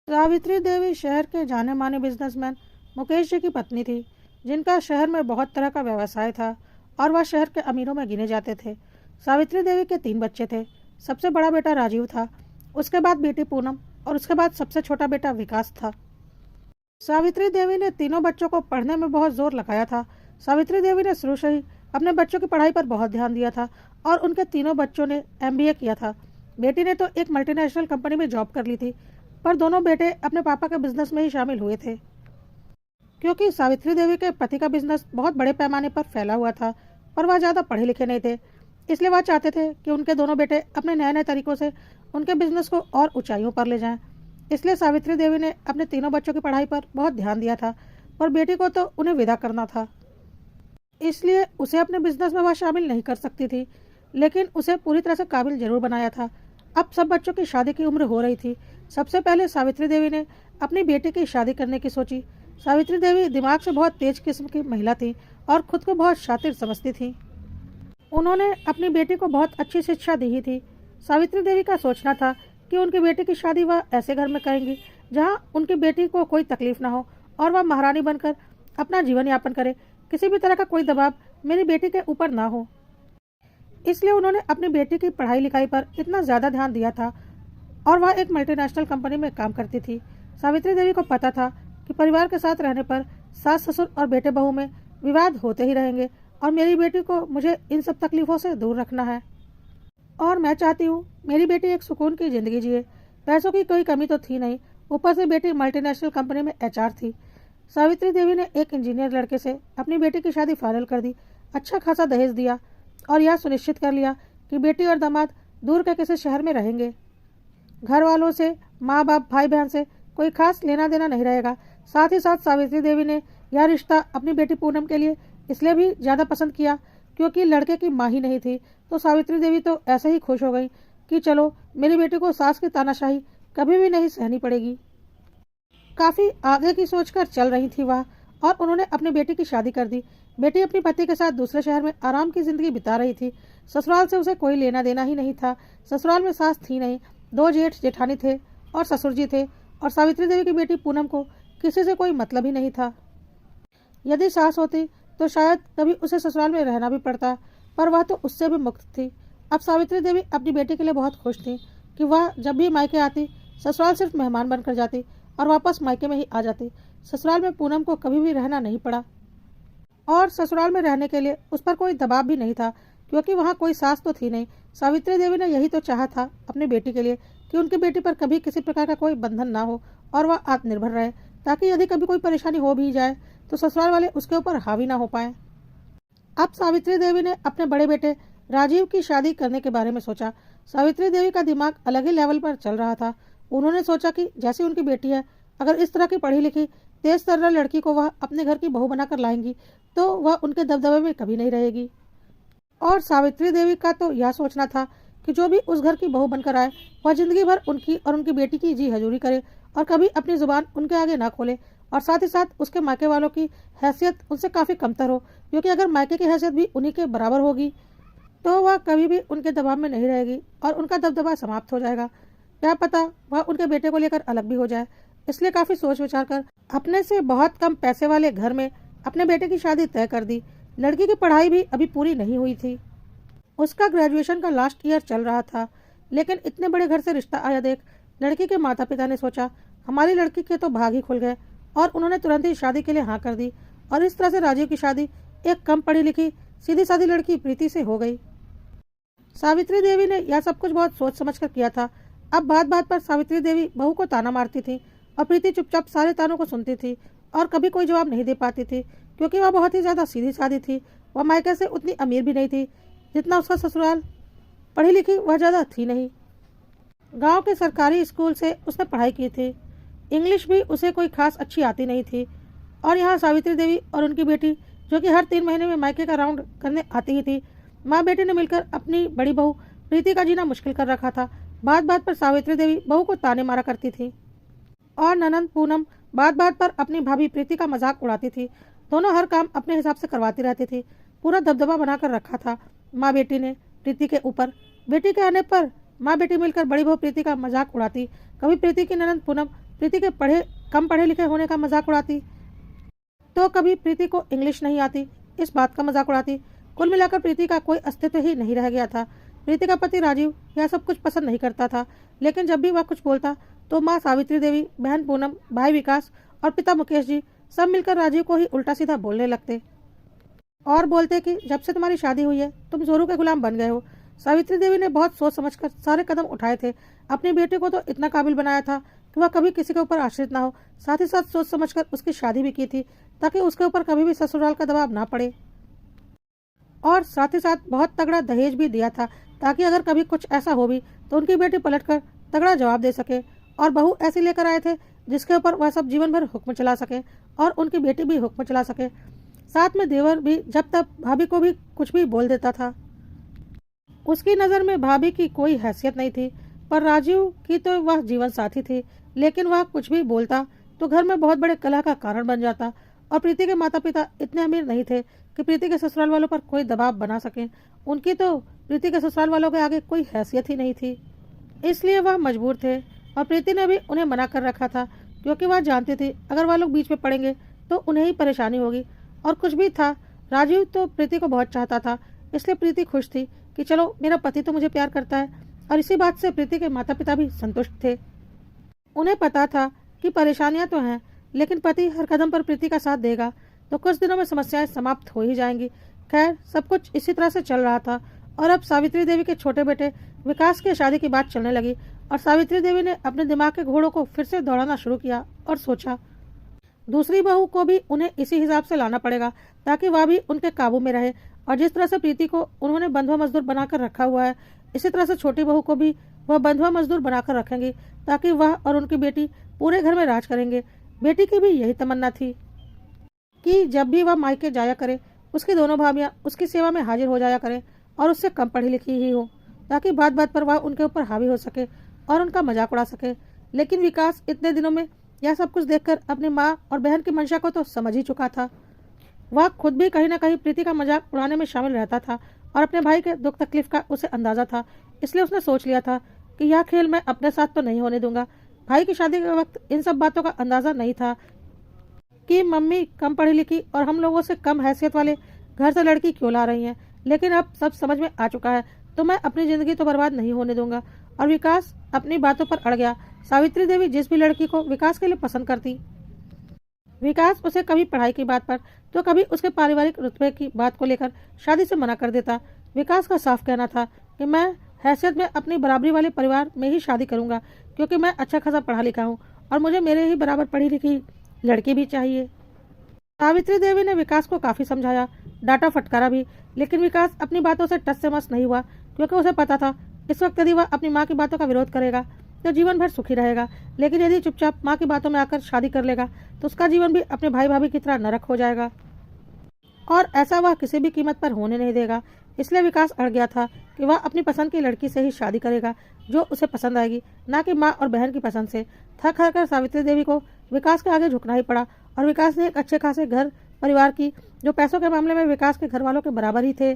सावित्री देवी शहर के जाने माने बिजनेसमैन मुकेश जी की पत्नी थी, जिनका शहर में बहुत तरह का व्यवसाय था और वह शहर के अमीरों में गिने जाते थे। सावित्री देवी के 3 बच्चे थे। सबसे बड़ा बेटा राजीव था, उसके बाद बेटी पूनम और उसके बाद सबसे छोटा बेटा विकास था। सावित्री देवी ने तीनों बच्चों को पढ़ने में बहुत जोर लगाया था। सावित्री देवी ने शुरू से ही अपने बच्चों की पढ़ाई पर बहुत ध्यान दिया था और उनके तीनों बच्चों ने एमबीए किया था। बेटी ने तो एक मल्टीनेशनल कंपनी में जॉब कर ली थी, पर दोनों बेटे अपने पापा के बिजनेस में ही शामिल हुए थे। क्योंकि सावित्री देवी के पति का बिजनेस बहुत बड़े पैमाने पर फैला हुआ था, पर वह ज़्यादा पढ़े लिखे नहीं थे, इसलिए वह चाहते थे कि उनके दोनों बेटे अपने नए नए तरीकों से उनके बिजनेस को और ऊंचाइयों पर ले जाएं। इसलिए सावित्री देवी ने अपने तीनों बच्चों की पढ़ाई पर बहुत ध्यान दिया था, पर बेटी को तो उन्हें विदा करना था, इसलिए उसे अपने बिजनेस में वह शामिल नहीं कर सकती थी, लेकिन उसे पूरी तरह से काबिल जरूर बनाया था। अब सब बच्चों की शादी की उम्र हो रही थी। सबसे पहले सावित्री देवी ने अपनी बेटी की शादी करने की सोची। सावित्री देवी दिमाग से बहुत तेज किस्म की महिला थी और खुद को बहुत शातिर समझती थी। उन्होंने अपनी बेटी को बहुत अच्छी शिक्षा दी ही थी। सावित्री देवी का सोचना था कि उनकी बेटी की शादी वह ऐसे घर में करेंगी जहां उनकी बेटी को कोई तकलीफ ना हो और वह महारानी बनकर अपना जीवन यापन करे। किसी भी तरह का कोई दबाव मेरी बेटी के ऊपर ना हो, इसलिए उन्होंने अपनी बेटी की पढ़ाई लिखाई पर इतना ज़्यादा ध्यान दिया था और वह एक मल्टीनेशनल कंपनी में काम करती थी। सावित्री देवी को पता था कि परिवार के साथ रहने पर सास ससुर और बेटे बहू में विवाद होते ही रहेंगे और मेरी बेटी को मुझे इन सब तकलीफों से दूर रखना है और मैं चाहती हूँ मेरी बेटी एक सुकून की ज़िंदगी जिए। पैसों की कोई कमी तो थी नहीं, ऊपर से बेटी मल्टीनेशनल कंपनी में एचआर थी। सावित्री देवी ने एक इंजीनियर लड़के से अपनी बेटी की शादी फाइनल कर दी, अच्छा खासा दहेज दिया और यह सुनिश्चित कर लिया कि बेटी और दामाद दूर के किसी शहर में रहेंगे। घर वालों से, माँ बाप, भाई बहन से कोई खास लेना देना नहीं रहेगा। साथ ही साथ सावित्री देवी ने यह रिश्ता अपनी बेटी पूनम के लिए इसलिए भी ज़्यादा पसंद किया क्योंकि लड़के की माँ ही नहीं थी, तो सावित्री देवी तो ऐसे ही खुश हो गई कि चलो मेरी बेटी को सास की तानाशाही कभी भी नहीं सहनी पड़ेगी। काफ़ी आगे की सोचकर चल रही थी वह और उन्होंने अपनी बेटी की शादी कर दी। बेटी अपने पति के साथ दूसरे शहर में आराम की जिंदगी बिता रही थी। ससुराल से उसे कोई लेना देना ही नहीं था। ससुराल में सास थी नहीं, 2 जेठ जेठानी थे और ससुर जी थे और सावित्री देवी की बेटी पूनम को किसी से कोई मतलब ही नहीं था। यदि सास होती तो शायद कभी उसे ससुराल में रहना भी पड़ता, पर वह तो उससे भी मुक्त थी। अब सावित्री देवी अपनी बेटी के लिए बहुत खुश थी कि वह जब भी मायके आती ससुराल सिर्फ मेहमान बनकर जाती और वापस मायके में ही आ जाती। ससुराल में पूनम को कभी भी रहना नहीं पड़ा और ससुराल में रहने के लिए उस पर कोई दबाव भी नहीं था क्योंकि वहाँ कोई सास तो थी नहीं। सावित्री देवी ने यही तो चाहा था अपनी बेटी के लिए कि उनकी बेटी पर कभी किसी प्रकार का कोई बंधन ना हो और वह आत्मनिर्भर रहे, ताकि यदि कभी कोई परेशानी हो भी जाए तो ससुराल वाले उसके ऊपर हावी ना हो पाए। अब सावित्री देवी ने अपने बड़े बेटे राजीव की शादी करने के बारे में सोचा। सावित्री देवी का दिमाग अलग ही लेवल पर चल रहा था। उन्होंने सोचा कि जैसी उनकी बेटी है, अगर इस तरह की पढ़ी लिखी तेज तर्रा लड़की को वह अपने घर की बहू बनाकर लाएंगी तो वह उनके दबदबे में कभी नहीं रहेगी। और सावित्री देवी का तो यह सोचना था कि जो भी उस घर की बहू बनकर आए वह जिंदगी भर उनकी और उनकी बेटी की जी हजूरी करे और कभी अपनी जुबान उनके आगे ना खोले, और साथ ही साथ उसके मायके वालों की हैसियत उनसे काफ़ी कमतर हो, क्योंकि अगर मायके की हैसियत भी उन्हीं के बराबर होगी तो वह कभी भी उनके दबाव में नहीं रहेगी और उनका दबदबा समाप्त हो जाएगा। क्या पता वह उनके बेटे को लेकर अलग भी हो जाए। इसलिए काफ़ी सोच विचार कर अपने से बहुत कम पैसे वाले घर में अपने बेटे की शादी तय कर दी। लड़की की पढ़ाई भी अभी पूरी नहीं हुई थी, उसका ग्रेजुएशन का लास्ट ईयर चल रहा था, लेकिन इतने बड़े घर से रिश्ता आया देख लड़की के माता पिता ने सोचा हमारी लड़की के तो भाग ही खुल गए और उन्होंने तुरंत ही शादी के लिए हाँ कर दी। और इस तरह से राजीव की शादी एक कम पढ़ी लिखी सीधी सादी लड़की प्रीति से हो गई। सावित्री देवी ने यह सब कुछ बहुत सोच समझ कर किया था। अब बात बात पर सावित्री देवी बहू को ताना मारती थी और प्रीति चुपचाप सारे तानों को सुनती थी और कभी कोई जवाब नहीं दे पाती थी, क्योंकि वह बहुत ही ज़्यादा सीधी सादी थी। वह मायके से उतनी अमीर भी नहीं थी जितना उसका ससुराल, पढ़ी लिखी वह ज़्यादा थी नहीं। गांव के सरकारी स्कूल से उसने पढ़ाई की थी, इंग्लिश भी उसे कोई खास अच्छी आती नहीं थी। और यहाँ सावित्री देवी और उनकी बेटी जो कि हर 3 महीने में मायके का राउंड करने आती ही थी, माँ बेटी ने मिलकर अपनी बड़ी बहू प्रीति का जीना मुश्किल कर रखा था। बात बात पर सावित्री देवी बहू को ताने मारा करती थी और ननंद पूनम बात बात पर अपनी भाभी प्रीति का मजाक उड़ाती थी। दोनों हर काम अपने हिसाब से करवाती रहती थी। पूरा दबदबा बनाकर रखा था माँ बेटी ने प्रीति के ऊपर। बेटी के आने पर माँ बेटी मिलकर बड़ी बहू प्रीति का मजाक उड़ाती। कभी प्रीति की ननंद पूनम प्रीति के कम पढ़े लिखे होने का मजाक उड़ाती, तो कभी प्रीति को इंग्लिश नहीं आती इस बात का मजाक उड़ाती। कुल मिलाकर प्रीति का कोई अस्तित्व ही नहीं रह गया था। प्रीति का पति राजीव यह सब कुछ पसंद नहीं करता था, लेकिन जब भी वह कुछ बोलता तो माँ सावित्री देवी, बहन पूनम, भाई विकास और पिता मुकेश जी सब मिलकर राजीव को ही उल्टा सीधा बोलने लगते और बोलते कि जब से तुम्हारी शादी हुई है तुम जोरू के गुलाम बन गए हो। सावित्री देवी ने बहुत सोच समझकर सारे कदम उठाए थे। अपनी बेटे को तो इतना काबिल बनाया था कि वह कभी किसी के ऊपर आश्रित ना हो। साथ ही साथ सोच समझकर उसकी शादी भी की थी ताकि उसके ऊपर कभी भी ससुराल का दबाव ना पड़े, और साथ ही साथ बहुत तगड़ा दहेज भी दिया था ताकि अगर कभी कुछ ऐसा हो भी तो उनकी बेटी पलटकर तगड़ा जवाब दे सके। और बहू ऐसी लेकर आए थे जिसके ऊपर वह सब जीवन भर हुक्म चला सके और उनकी बेटी भी हुक्म चला सके। साथ में देवर भी जब तक भाभी को भी कुछ भी बोल देता था। उसकी नज़र में भाभी की कोई हैसियत नहीं थी, पर राजीव की तो वह जीवन साथी थी। लेकिन वह कुछ भी बोलता तो घर में बहुत बड़े कलह का कारण बन जाता। और प्रीति के माता पिता इतने अमीर नहीं थे कि प्रीति के ससुराल वालों पर कोई दबाव बना सके। उनकी तो प्रीति के ससुराल वालों के आगे कोई हैसियत ही नहीं थी, इसलिए वह मजबूर थे। और प्रीति ने भी उन्हें मना कर रखा था, क्योंकि वह जानती थी अगर वह लोग बीच में पड़ेंगे तो उन्हें ही परेशानी होगी। और कुछ भी था, राजीव तो प्रीति को बहुत चाहता था, इसलिए प्रीति खुश थी कि चलो मेरा पति तो मुझे प्यार करता है। और इसी बात से प्रीति के माता पिता भी संतुष्ट थे। उन्हें पता था कि परेशानियां तो हैं, लेकिन पति हर कदम पर प्रीति का साथ देगा तो कुछ दिनों में समस्याएं समाप्त हो ही जाएंगी। खैर, सब कुछ इसी तरह से चल रहा था। और अब सावित्री देवी के छोटे बेटे विकास की शादी की बात चलने लगी और सावित्री देवी ने अपने दिमाग के घोड़ों को फिर से दौड़ाना शुरू किया और सोचा दूसरी बहू को भी उन्हें इसी हिसाब से लाना पड़ेगा ताकि वह भी उनके काबू में रहे। और जिस तरह से प्रीति को उन्होंने बंधुआ मजदूर बनाकर रखा हुआ है, इसी तरह से छोटी बहू को भी वह बंधुआ मजदूर बनाकर रखेंगी ताकि वह और उनकी बेटी पूरे घर में राज करेंगे। बेटी की भी यही तमन्ना थी कि जब भी वह मायके जाया करे उसकी दोनों भाभियां उसकी सेवा में हाजिर हो जाया करें और उससे कम पढ़ी लिखी ही हो, ताकि बात बात पर वह उनके ऊपर हावी हो सके और उनका मजाक उड़ा सके। लेकिन विकास इतने दिनों में यह सब कुछ देखकर अपनी माँ और बहन की मंशा को तो समझ ही चुका था। वह खुद भी कहीं न कहीं प्रीति का मजाक उड़ाने में शामिल रहता था और अपने भाई के दुख तकलीफ का उसे अंदाजा था। इसलिए उसने सोच लिया था कि यह खेल मैं अपने साथ तो नहीं होने दूंगा। भाई की शादी के वक्त इन सब बातों का अंदाजा नहीं था कि मम्मी कम पढ़ी लिखी और हम लोगों से कम हैसियत वाले घर से लड़की क्यों ला रही हैं, लेकिन अब सब समझ में आ चुका है तो मैं अपनी जिंदगी तो बर्बाद नहीं होने दूंगा। और विकास अपनी बातों पर अड़ गया। सावित्री देवी जिस भी लड़की को विकास के लिए पसंद करती, विकास उसे कभी पढ़ाई की बात पर तो कभी उसके पारिवारिक रुतबे की बात को लेकर शादी से मना कर देता। विकास का साफ कहना था कि मैं हैसियत में अपनी बराबरी वाले परिवार में ही शादी करूंगा, क्योंकि मैं अच्छा खासा पढ़ा लिखा हूँ और मुझे मेरे ही बराबर पढ़ी लिखी लड़की भी चाहिए। सावित्री देवी ने विकास को काफी समझाया, डांटा फटकारा भी, लेकिन विकास अपनी बातों से टस से मस नहीं हुआ, क्योंकि उसे पता था इस वक्त यदि वह अपनी माँ की बातों का विरोध करेगा तो जीवन भर सुखी रहेगा, लेकिन यदि चुपचाप माँ की बातों में आकर शादी कर लेगा तो उसका जीवन भी अपने भाई भाभी की तरह नरक हो जाएगा, और ऐसा वह किसी भी कीमत पर होने नहीं देगा। इसलिए विकास अड़ गया था कि वह अपनी पसंद की लड़की से ही शादी करेगा जो उसे पसंद आएगी, ना कि माँ और बहन की पसंद से। थक हार कर सावित्री देवी को विकास के आगे झुकना ही पड़ा और विकास ने एक अच्छे खासे घर परिवार की, जो पैसों के मामले में विकास के घर वालों के बराबर ही थे,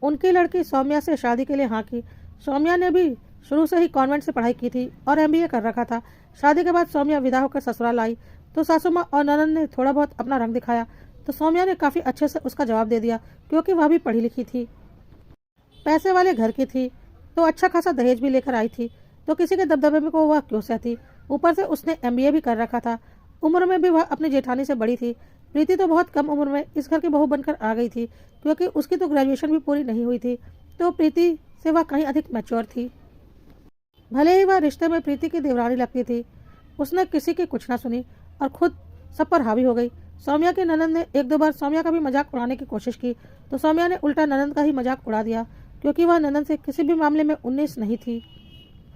उनकी लड़की सौम्या से शादी के लिए हाँ की। सौम्या ने भी शुरू से ही कॉन्वेंट से पढ़ाई की थी और MBA कर रखा था। शादी के बाद सौम्या विदा होकर ससुराल आई तो सासू माँ और ननद ने थोड़ा बहुत अपना रंग दिखाया तो सौम्या ने काफ़ी अच्छे से उसका जवाब दे दिया, क्योंकि वह भी पढ़ी लिखी थी, पैसे वाले घर की थी, तो अच्छा खासा दहेज भी लेकर आई थी, तो किसी के दबदबे में को वह क्यों सहती। ऊपर से उसने MBA भी कर रखा था। उम्र में भी वह अपनी जेठानी से बड़ी थी। प्रीति तो बहुत कम उम्र में इस घर की बहू बनकर आ गई थी, क्योंकि उसकी तो ग्रेजुएशन भी पूरी नहीं हुई थी, तो प्रीति से वह कहीं अधिक मैच्योर थी। भले ही वह रिश्ते में प्रीति की देवरानी लगती थी, उसने किसी की कुछ ना सुनी और खुद सब पर हावी हो गई। सौम्या की ननद ने एक दो बार सौम्या का भी मजाक उड़ाने की कोशिश की तो सौम्या ने उल्टा ननद का ही मजाक उड़ा दिया, क्योंकि वह ननद से किसी भी मामले में 19 नहीं थी।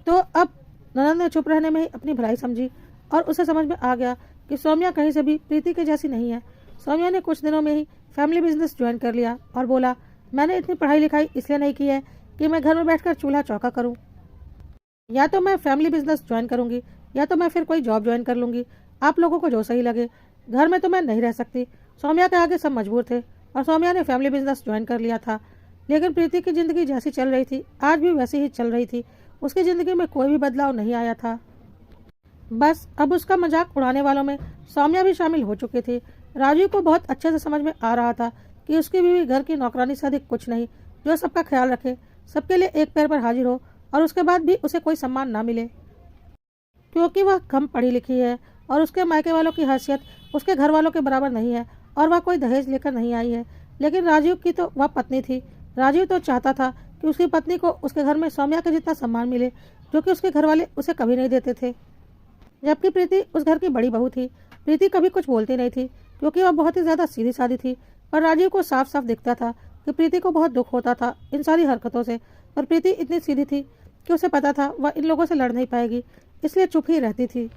तो अब ननद ने चुप रहने में ही अपनी भलाई समझी और उसे समझ में आ गया कि सौम्या कहीं से भी प्रीति के जैसी नहीं है। सौम्या ने कुछ दिनों में ही फैमिली बिजनेस ज्वाइन कर लिया और बोला, मैंने इतनी पढ़ाई लिखाई इसलिए नहीं की है कि मैं घर में बैठकर चूल्हा चौका करूं। या तो मैं फैमिली बिजनेस ज्वाइन करूंगी या तो मैं फिर कोई जॉब ज्वाइन कर लूंगी, आप लोगों को जो सही लगे। घर में तो मैं नहीं रह सकती। सौम्या के आगे सब मजबूर थे और सौम्या ने फैमिली बिजनेस ज्वाइन कर लिया था। लेकिन प्रीति की जिंदगी जैसी चल रही थी आज भी वैसी ही चल रही थी। उसकी जिंदगी में कोई भी बदलाव नहीं आया था। बस अब उसका मजाक उड़ाने वालों में सौम्या भी शामिल हो चुकी थी। राजीव को बहुत अच्छे से समझ में आ रहा था कि उसकी बीवी घर की नौकरानी से अधिक कुछ नहीं, जो सबका ख्याल रखे, सबके लिए एक पैर पर हाजिर हो और उसके बाद भी उसे कोई सम्मान ना मिले, क्योंकि वह कम पढ़ी लिखी है और उसके मायके वालों की हैसियत उसके घर वालों के बराबर नहीं है और वह कोई दहेज लेकर नहीं आई है। लेकिन राजीव की तो वह पत्नी थी। राजीव तो चाहता था कि उसकी पत्नी को उसके घर में सौम्या के जितना सम्मान मिले, जो कि उसके घर वाले उसे कभी नहीं देते थे। जबकि प्रीति उस घर की बड़ी बहू थी। प्रीति कभी कुछ बोलती नहीं थी क्योंकि वह बहुत ही ज़्यादा सीधी सादी थी, पर राजीव को साफ साफ दिखता था कि प्रीति को बहुत दुख होता था इन सारी हरकतों से। पर प्रीति इतनी सीधी थी कि उसे पता था वह इन लोगों से लड़ नहीं पाएगी, इसलिए चुप ही रहती थी।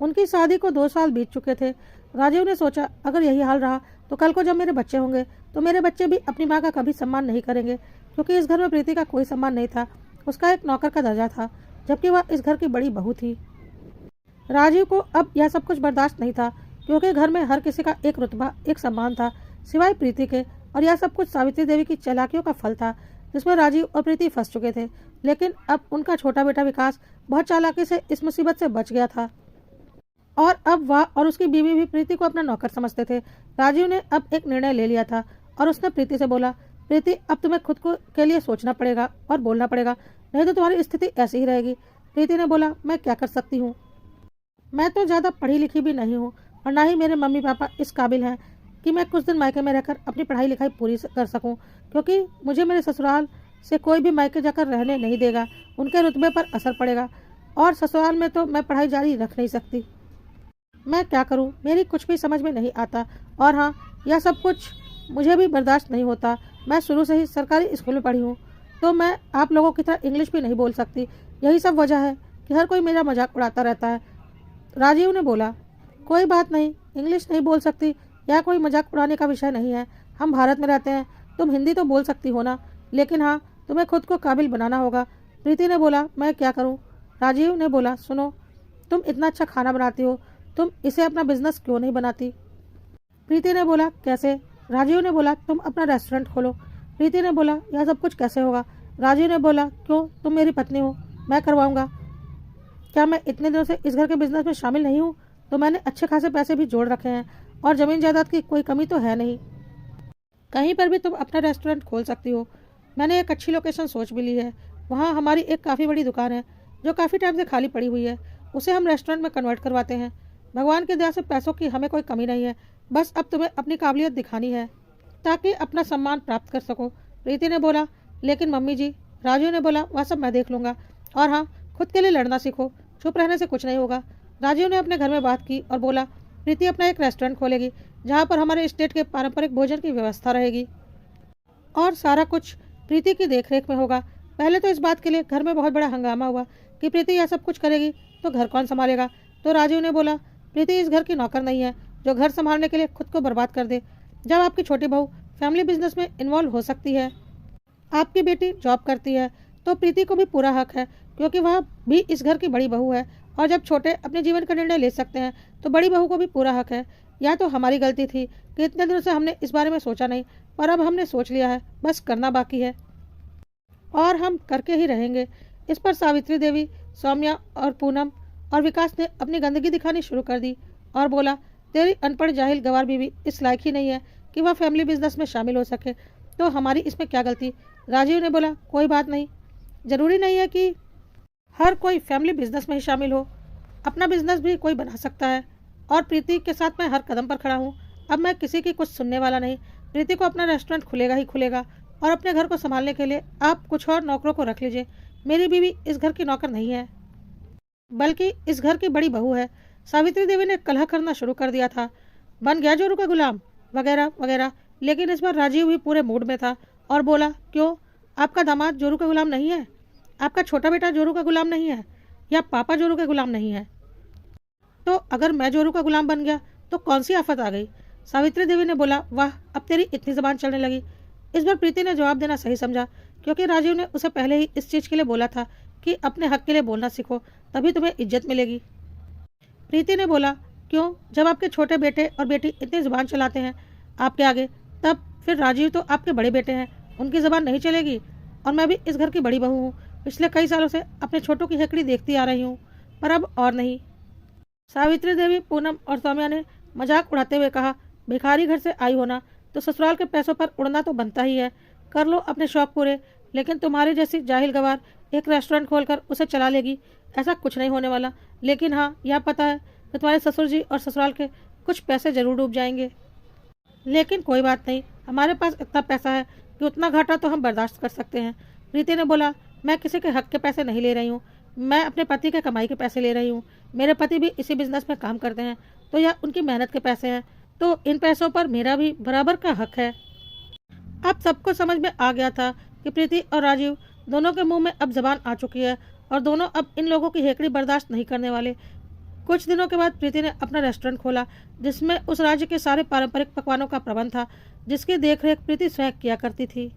उनकी शादी को 2 साल बीत चुके थे। राजीव ने सोचा, अगर यही हाल रहा तो कल को जब मेरे बच्चे होंगे तो मेरे बच्चे भी अपनी माँ का कभी सम्मान नहीं करेंगे, क्योंकि इस घर में प्रीति का कोई सम्मान नहीं था। उसका एक नौकर का दर्जा था, जबकि वह इस घर की बड़ी बहू थी। राजीव को अब यह सब कुछ बर्दाश्त नहीं था, क्योंकि घर में हर किसी का एक रुतबा, एक सम्मान था, सिवाय प्रीति के। और यह सब कुछ सावित्री देवी की चालाकियों का फल था, जिसमें राजीव और प्रीति फंस चुके थे। लेकिन अब उनका छोटा बेटा विकास बहुत चालाकी से इस मुसीबत से बच गया था, और अब वह और उसकी बीवी भी प्रीति को अपना नौकर समझते थे। राजीव ने अब एक निर्णय ले लिया था और उसने प्रीति से बोला, प्रीति, अब तुम्हें खुद को के लिए सोचना पड़ेगा और बोलना पड़ेगा, नहीं तो तुम्हारी स्थिति ऐसी ही रहेगी। प्रीति ने बोला, मैं क्या कर सकती हूँ, मैं तो ज़्यादा पढ़ी लिखी भी नहीं हूँ और ना ही मेरे मम्मी पापा इस काबिल हैं कि मैं कुछ दिन मायके में रहकर अपनी पढ़ाई लिखाई पूरी कर सकूँ, क्योंकि मुझे मेरे ससुराल से कोई भी मायके जाकर रहने नहीं देगा। उनके रुतबे पर असर पड़ेगा और ससुराल में तो मैं पढ़ाई जारी रख नहीं सकती। मैं क्या करूं, मेरी कुछ भी समझ में नहीं आता। और हाँ, यह सब कुछ मुझे भी बर्दाश्त नहीं होता। मैं शुरू से ही सरकारी स्कूल में पढ़ी हूँ, तो मैं आप लोगों की तरह इंग्लिश भी नहीं बोल सकती। यही सब वजह है कि हर कोई मेरा मजाक उड़ाता रहता है। राजीव ने बोला, कोई बात नहीं, इंग्लिश नहीं बोल सकती यह कोई मजाक उड़ाने का विषय नहीं है। हम भारत में रहते हैं, तुम हिंदी तो बोल सकती हो ना, लेकिन हाँ, तुम्हें खुद को काबिल बनाना होगा। प्रीति ने बोला, मैं क्या करूँ? राजीव ने बोला, सुनो, तुम इतना अच्छा खाना बनाती हो, तुम इसे अपना बिजनेस क्यों नहीं बनाती? प्रीति ने बोला, कैसे? राजीव ने बोला, तुम अपना रेस्टोरेंट खोलो। प्रीति ने बोला, यह सब कुछ कैसे होगा? राजीव ने बोला, क्यों, तुम मेरी पत्नी हो, मैं करवाऊंगा। क्या मैं इतने दिनों से इस घर के बिजनेस में शामिल नहीं हूँ? तो मैंने अच्छे खासे पैसे भी जोड़ रखे हैं और जमीन जायदाद की कोई कमी तो है नहीं। कहीं पर भी तुम अपना रेस्टोरेंट खोल सकती हो। मैंने एक अच्छी लोकेशन सोच भी ली है। वहाँ हमारी एक काफ़ी बड़ी दुकान है जो काफ़ी टाइम से खाली पड़ी हुई है, उसे हम रेस्टोरेंट में कन्वर्ट करवाते हैं। भगवान की दया से पैसों की हमें कोई कमी नहीं है, बस अब तुम्हें अपनी काबिलियत दिखानी है ताकि अपना सम्मान प्राप्त कर सको। प्रीति ने बोला, लेकिन मम्मी जी। राजू ने बोला, वह सब मैं देख लूँगा, और हाँ, खुद के लिए लड़ना सीखो, चुप रहने से कुछ नहीं होगा। राजीव ने अपने घर में बात की और बोला, प्रीति अपना एक रेस्टोरेंट खोलेगी जहाँ पर हमारे स्टेट के पारंपरिक भोजन की व्यवस्था रहेगी और सारा कुछ प्रीति की देखरेख में होगा। पहले तो इस बात के लिए घर में बहुत बड़ा हंगामा हुआ कि प्रीति यह सब कुछ करेगी तो घर कौन संभालेगा। तो राजीव ने बोला, प्रीति इस घर की नौकर नहीं है जो घर संभालने के लिए खुद को बर्बाद कर दे। जब आपकी छोटी बहू फैमिली बिजनेस में इन्वॉल्व हो सकती है, आपकी बेटी जॉब करती है, तो प्रीति को भी पूरा हक है, क्योंकि वह भी इस घर की बड़ी बहू है। और जब छोटे अपने जीवन का निर्णय ले सकते हैं तो बड़ी बहू को भी पूरा हक है। यह तो हमारी गलती थी कि इतने दिनों से हमने इस बारे में सोचा नहीं, पर अब हमने सोच लिया है, बस करना बाकी है और हम करके ही रहेंगे। इस पर सावित्री देवी, सौम्या और पूनम और विकास ने अपनी गंदगी दिखानी शुरू कर दी और बोला, तेरी अनपढ़ जाहिल गवार बीवी इस लायक ही नहीं है कि वह फैमिली बिजनेस में शामिल हो सके, तो हमारी इसमें क्या गलती? राजीव ने बोला, कोई बात नहीं, जरूरी नहीं है कि हर कोई फैमिली बिजनेस में ही शामिल हो, अपना बिजनेस भी कोई बना सकता है। और प्रीति के साथ मैं हर कदम पर खड़ा हूँ। अब मैं किसी की कुछ सुनने वाला नहीं। प्रीति को अपना रेस्टोरेंट खुलेगा ही खुलेगा और अपने घर को संभालने के लिए आप कुछ और नौकरों को रख लीजिए। मेरी बीवी इस घर की नौकर नहीं है, बल्कि इस घर की बड़ी बहू है। सावित्री देवी ने कलह करना शुरू कर दिया था, बन गया जोरू का गुलाम वगैरह वगैरह। लेकिन इस बार राजीव भी पूरे मूड में था और बोला, क्यों, आपका दामाद जोरू का गुलाम नहीं है? आपका छोटा बेटा जोरू का गुलाम नहीं है? या पापा जोरू के गुलाम नहीं है? तो अगर मैं जोरू का गुलाम बन गया तो कौन सी आफत आ गई? सावित्री देवी ने बोला, वाह, अब तेरी इतनी जबान चलने लगी। इस बार प्रीति ने जवाब देना सही समझा, क्योंकि राजीव ने उसे पहले ही इस चीज़ के लिए बोला था कि अपने हक के लिए बोलना सीखो, तभी तुम्हें इज्जत मिलेगी। प्रीति ने बोला, क्यों, जब आपके छोटे बेटे और बेटी इतनी जुबान चलाते हैं आपके आगे, तब फिर राजीव तो आपके बड़े बेटे हैं, उनकी ज़बान नहीं चलेगी? और मैं भी इस घर की बड़ी बहू हूँ। पिछले कई सालों से अपने छोटों की हेकड़ी देखती आ रही हूँ, पर अब और नहीं। सावित्री देवी, पूनम और सौम्या ने मजाक उड़ाते हुए कहा, भिखारी घर से आई होना तो ससुराल के पैसों पर उड़ना तो बनता ही है। कर लो अपने शौक पूरे, लेकिन तुम्हारी जैसी जाहिल गवार एक रेस्टोरेंट खोलकर उसे चला लेगी, ऐसा कुछ नहीं होने वाला। लेकिन हाँ, यह पता है कि तुम्हारे ससुर जी और ससुराल के कुछ पैसे जरूर डूब जाएंगे। लेकिन कोई बात नहीं, हमारे पास इतना पैसा है कि उतना घाटा तो हम बर्दाश्त कर सकते हैं। प्रीति ने बोला, मैं किसी के हक के पैसे नहीं ले रही हूँ, मैं अपने पति के कमाई के पैसे ले रही हूँ। मेरे पति भी इसी बिजनेस में काम करते हैं, तो यह उनकी मेहनत के पैसे हैं, तो इन पैसों पर मेरा भी बराबर का हक है। अब सबको समझ में आ गया था कि प्रीति और राजीव दोनों के मुंह में अब जबान आ चुकी है और दोनों अब इन लोगों की हेकड़ी बर्दाश्त नहीं करने वाले। कुछ दिनों के बाद प्रीति ने अपना रेस्टोरेंट खोला, जिसमें उस राज्य के सारे पारंपरिक पकवानों का प्रबंध था, जिसकी देखरेख प्रीति स्वयं किया करती थी।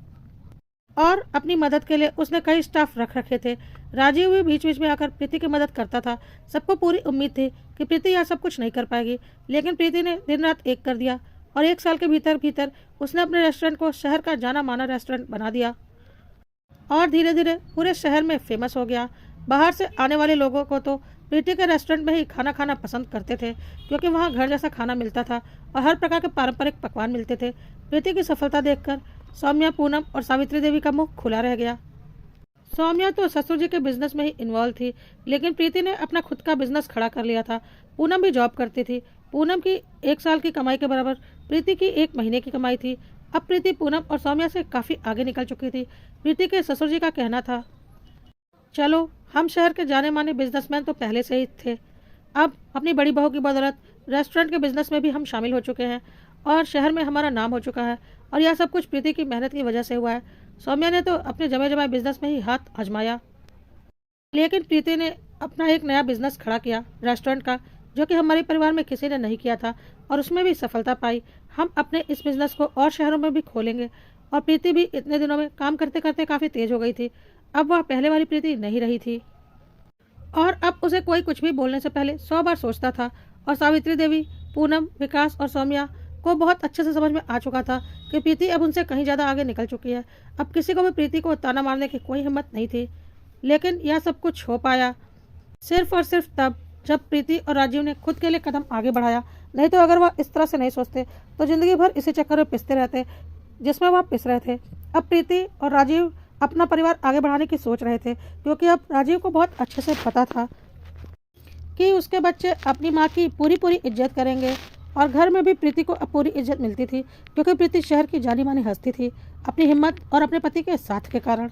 और अपनी मदद के लिए उसने कई स्टाफ रख रखे थे। राजीव भी बीच बीच में आकर प्रीति की मदद करता था। सबको पूरी उम्मीद थी कि प्रीति यह सब कुछ नहीं कर पाएगी, लेकिन प्रीति ने दिन रात एक कर दिया और 1 साल के भीतर भीतर उसने अपने रेस्टोरेंट को शहर का जाना माना रेस्टोरेंट बना दिया और धीरे धीरे पूरे शहर में फेमस हो गया। बाहर से आने वाले लोगों को तो प्रीति के रेस्टोरेंट में ही खाना खाना पसंद करते थे, क्योंकि वहाँ घर जैसा खाना मिलता था और हर प्रकार के पारंपरिक पकवान मिलते थे। प्रीति की सफलता देखकर सौम्या, पूनम और सावित्री देवी का मुंह खुला रह गया। सौम्या तो ससुर जी के बिजनेस में ही इन्वॉल्व थी, लेकिन प्रीति ने अपना खुद का बिजनेस खड़ा कर लिया था। पूनम भी जॉब करती थी। पूनम की 1 साल की कमाई के बराबर प्रीति की 1 महीने की कमाई थी। अब प्रीति पूनम और सौम्या से काफी आगे निकल चुकी थी। प्रीति के ससुर जी का कहना था, चलो हम शहर के जाने माने बिजनेसमैन तो पहले से ही थे, अब अपनी बड़ी बहू की बदौलत रेस्टोरेंट के बिजनेस में भी हम शामिल हो चुके हैं और शहर में हमारा नाम हो चुका है, और यह सब कुछ प्रीति की मेहनत की वजह से हुआ है। सौम्या ने तो अपने जमे जमाए बिजनेस में ही हाथ आजमाया, लेकिन प्रीति ने अपना एक नया बिजनेस खड़ा किया रेस्टोरेंट का, जो कि हमारे परिवार में किसी ने नहीं किया था, और उसमें भी सफलता पाई। हम अपने इस बिजनेस को और शहरों में भी खोलेंगे। और प्रीति भी इतने दिनों में काम करते करते काफ़ी तेज हो गई थी। अब वह पहले वाली प्रीति नहीं रही थी और अब उसे कोई कुछ भी बोलने से पहले 100 बार सोचता था। और सावित्री देवी, पूनम, विकास और सौम्या को बहुत अच्छे से समझ में आ चुका था कि प्रीति अब उनसे कहीं ज़्यादा आगे निकल चुकी है। अब किसी को भी प्रीति को ताना मारने की कोई हिम्मत नहीं थी। लेकिन यह सब कुछ हो पाया सिर्फ और सिर्फ तब जब प्रीति और राजीव ने खुद के लिए कदम आगे बढ़ाया। नहीं तो अगर वह इस तरह से नहीं सोचते तो जिंदगी भर इसी चक्कर में पिसते रहते जिसमें वह पिस रहे थे। अब प्रीति और राजीव अपना परिवार आगे बढ़ाने की सोच रहे थे, क्योंकि अब राजीव को बहुत अच्छे से पता था कि उसके बच्चे अपनी माँ की पूरी पूरी इज्जत करेंगे। और घर में भी प्रीति को अब पूरी इज्जत मिलती थी, क्योंकि प्रीति शहर की जानी मानी हस्ती थी, अपनी हिम्मत और अपने पति के साथ के कारण।